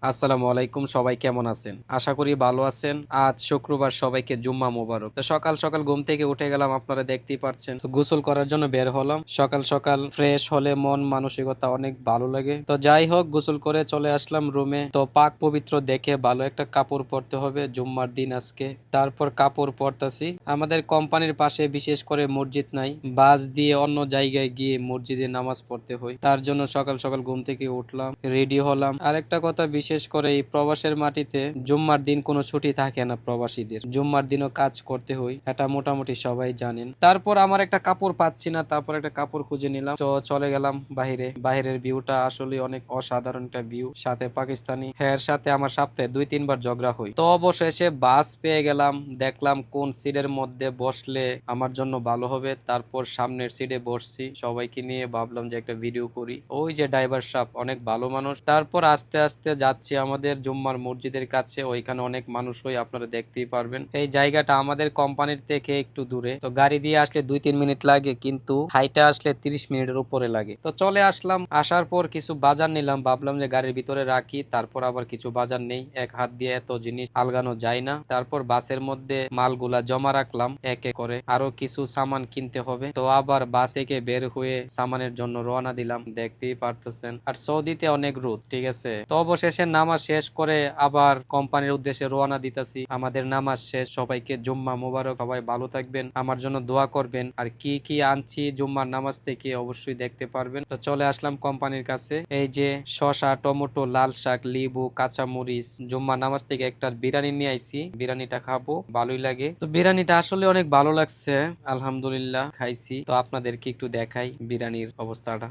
আসসালামু আলাইকুম, সবাই কেমন আছেন? আশা করি ভালো আছেন। আজ শুক্রবার, সবাইকে জুম্মা মোবারক। তো সকাল সকাল ঘুম থেকে উঠে গেলাম, আপনারা দেখতেই পাচ্ছেন। তো গোসল করার জন্য বের হলাম। সকাল সকাল ফ্রেশ হলে মন মানসিকতা অনেক ভালো লাগে। তো যাই হোক, গোসল করে চলে আসলাম রুমে। তো পাক পবিত্র দেখে ভালো একটা কাপড় পরতে হবে, জুম্মার দিন আজকে। তারপর কাপড় পরতাছি। আমাদের কোম্পানির পাশে বিশেষ করে মসজিদ নাই, বাস দিয়ে অন্য জায়গায় গিয়ে মসজিদে নামাজ পড়তে হয়। তার জন্য সকাল সকাল ঘুম থেকে উঠলাম, রেডি হলাম। আরেকটা কথা, বিশেষ করে এই প্রবাসের মাটিতে জুম্মার দিন কোনো ছুটি থাকে না। প্রবাসীদের জুম্মার দিনও কাজ করতে হয়, এটা মোটামুটি সবাই জানেন। তারপর আমার একটা কাপড় পাচ্ছি না, তারপর একটা কাপড় খুঁজে নিলাম। তো চলে গেলাম বাহিরে। বাহিরের ভিউটা আসলে অনেক অসাধারণ একটা ভিউ। সাথে পাকিস্তানি এর সাথে আমার সপ্তাহে 2-3 বার ঝগড়া হয়। তো অবশেষে বাস পেয়ে গেলাম। দেখলাম কোন সিটের মধ্যে বসলে আমার জন্য ভালো হবে। তারপর সামনের সিটে বসছি, সবাইকে নিয়ে ভাবলাম যে একটা ভিডিও করি। ওই যে ড্রাইভার সাহেব অনেক ভালো মানুষ। তারপর আস্তে আস্তে যাচ্ছি আমাদের জুম্মার মসজিদের কাছে। ওইখানে অনেক মানুষ হয়, আপনারা দেখতেই পারবেন। এই জায়গাটা আমাদের কোম্পানির থেকে একটু দূরে। তো গাড়ি দিয়ে আসলে 2-3 মিনিট লাগে, কিন্তু হাইটে আসলে 30 মিনিটের উপরে লাগে। তো চলে আসলাম। আসার পর কিছু বাজার নিলাম, ভাবলাম যে গাড়ির ভিতরে রাখি। তারপর আবার কিছু বাজার নেই, এক হাত দিয়ে এত জিনিস আলগানো যায় না। তারপর বাসের মধ্যে মালগুলা জমা রাখলাম এক এক করে। আরো কিছু সামান কিনতে হবে। তো আবার বাস থেকে বের হয়ে সামানের জন্য রওনা দিলাম, দেখতেই পারতেছেন। আর সৌদিতে অনেক রোদ, ঠিক আছে। তো অবশেষে নামাজ শেষ করে আবার কোম্পানির উদ্দেশ্যে রওনা দিতেছি। আমাদের নামাজ শেষ। সবাইকে জুম্মা মুবারক। সবাই ভালো থাকবেন, আমার জন্য দোয়া করবেন। আর কি কি আনছি জুম্মার নামাজ থেকে অবশ্যই দেখতে পারবেন। তো চলে আসলাম কোম্পানির কাছে। এই যে শসা, টমেটো, লাল শাক, লেবু, কাঁচা মরিচ। জুম্মার নামাজ থেকে একটা বিরিয়ানি নিয়ে আইছি, বিরিয়ানিটা খাবো, ভালোই লাগে। তো বিরিয়ানিটা আসলে অনেক ভালো লাগছে, আলহামদুলিল্লাহ খাইছি। তো আপনাদেরকে একটু দেখাই বিরিয়ানির অবস্থাটা।